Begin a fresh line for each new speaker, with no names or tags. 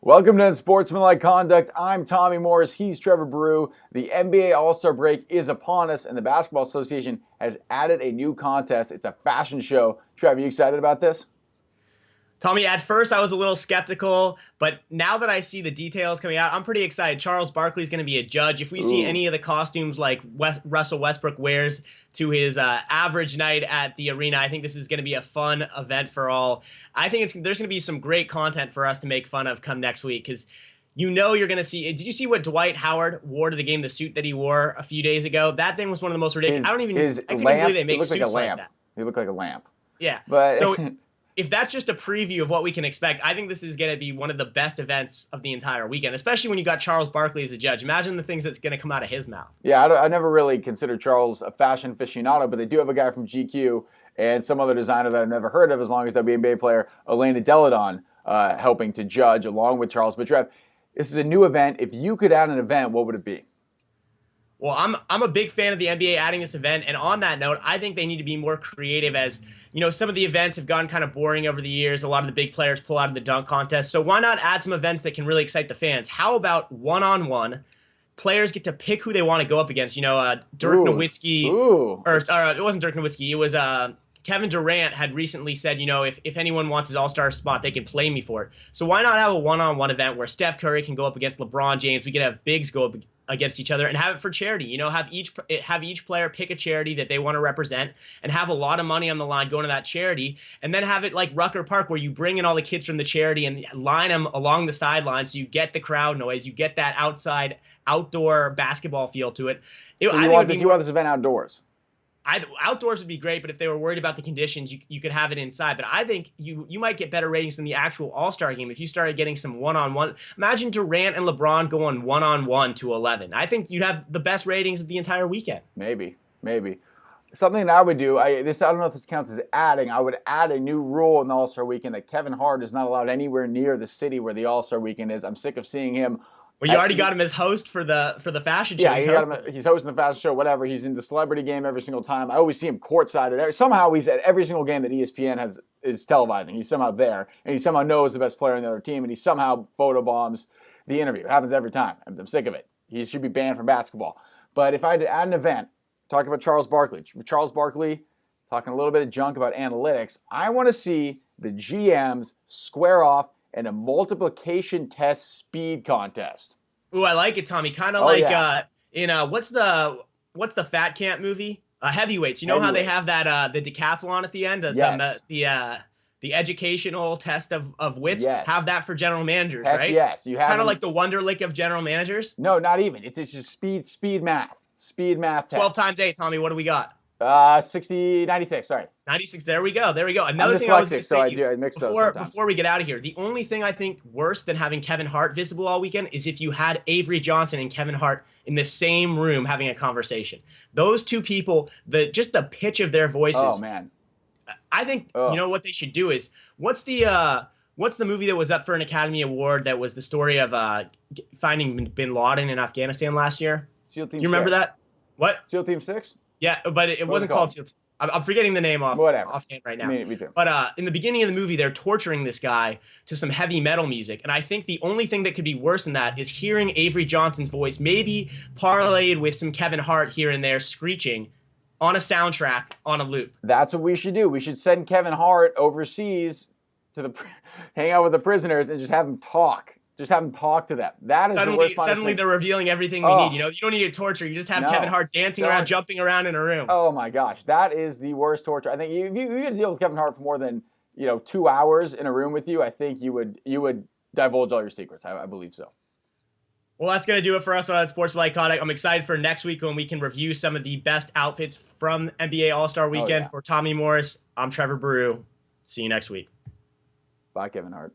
Welcome to Unsportsmanlike Conduct. I'm Tommy Morris. He's Trevor Brew. The NBA All-Star break is upon us, and the Basketball Association has added a new contest. It's a fashion show. Trev, are you excited about this?
Tommy, at first I was a little skeptical, but now that I see the details coming out, I'm pretty excited. Charles Barkley is going to be a judge. If we see any of the costumes like Russell Westbrook wears to his average night at the arena, I think this is going to be a fun event for all. I think there's going to be some great content for us to make fun of come next week because you know you're going to see. Did you see what Dwight Howard wore to the game, the suit that he wore a few days ago? That thing was one of the most ridiculous. I couldn't even believe they make suits like that.
He looked like a lamp.
Yeah.
But
so if that's just a preview of what we can expect, I think this is going to be one of the best events of the entire weekend, especially when you got Charles Barkley as a judge. Imagine the things that's going to come out of his mouth.
Yeah, I never really considered Charles a fashion aficionado, but they do have a guy from GQ and some other designer that I've never heard of, as long as WNBA player Elena Deladon helping to judge along with Charles. But Trev, this is a new event. If you could add an event, what would it be?
Well, I'm a big fan of the NBA adding this event, and on that note, I think they need to be more creative as, you know, some of the events have gotten kind of boring over the years. A lot of the big players pull out of the dunk contest, so why not add some events that can really excite the fans? How about one-on-one? Players get to pick who they want to go up against. You know, Dirk Nowitzki, or it wasn't Dirk Nowitzki, it was Kevin Durant had recently said, you know, if anyone wants his all-star spot, they can play me for it. So why not have a one-on-one event where Steph Curry can go up against LeBron James? We can have bigs go up against each other and have it for charity. You know, have each player pick a charity that they want to represent and have a lot of money on the line going to that charity, and then have it like Rucker Park where you bring in all the kids from the charity and line them along the sidelines so you get the crowd noise, you get that outdoor basketball feel to it.
So you want this event outdoors?
Outdoors would be great, but if they were worried about the conditions, you could have it inside. But I think you might get better ratings than the actual All-Star game if you started getting some one-on-one. Imagine Durant and LeBron going one-on-one to 11. I think you'd have the best ratings of the entire weekend.
Maybe. Something that I would do, I don't know if this counts as adding, I would add a new rule in the All-Star weekend that Kevin Harden is not allowed anywhere near the city where the All-Star weekend is. I'm sick of seeing him.
Well, you already got him as host for the fashion show.
Yeah, he's hosting the fashion show, whatever. He's in the celebrity game every single time. I always see him courtside. Somehow he's at every single game that ESPN is televising. He's somehow there, and he somehow knows the best player on the other team, and he somehow photobombs the interview. It happens every time. I'm sick of it. He should be banned from basketball. But if I had to add an event, talking about Charles Barkley, talking a little bit of junk about analytics, I want to see the GMs square off in a multiplication test speed contest.
Ooh, I like it, Tommy. Kind of in what's the Fat Camp movie? Heavyweights. You know how they have that the decathlon at the end, the educational test of wits.
Yes.
Have that for general managers, right?
Yes, you have
kind of like the Wonderlic of general managers.
No, not even. It's just speed math test.
12 times 8, Tommy. What do we got?
96, sorry.
96, there we go. Another thing I was going to say
I mix those
before we get out of here, the only thing I think worse than having Kevin Hart visible all weekend is if you had Avery Johnson and Kevin Hart in the same room having a conversation. Those two people, just the pitch of their voices.
Oh, man.
I think, you know, what they should do is, what's the movie that was up for an Academy Award that was the story of finding bin Laden in Afghanistan last year?
SEAL Team 6.
You remember that? What?
SEAL Team 6?
Yeah, but it wasn't called SEAL. I'm forgetting the name offhand right now.
Me too.
But in the beginning of the movie, they're torturing this guy to some heavy metal music. And I think the only thing that could be worse than that is hearing Avery Johnson's voice, maybe parlayed with some Kevin Hart here and there screeching on a soundtrack on a loop.
That's what we should do. We should send Kevin Hart overseas to hang out with the prisoners and just have him talk. Just have them talk to them. That is
suddenly they're revealing everything we need. You know, you don't need to torture. You just have Kevin Hart dancing around, jumping around in a room.
Oh my gosh, that is the worst torture. I think you had to deal with Kevin Hart for more than 2 hours in a room with you. I think you would divulge all your secrets. I believe so.
Well, that's gonna do it for us on Sportsmanlike Conduct. I'm excited for next week when we can review some of the best outfits from NBA All-Star Weekend. For Tommy Morris, I'm Trevor Brew. See you next week.
Bye, Kevin Hart.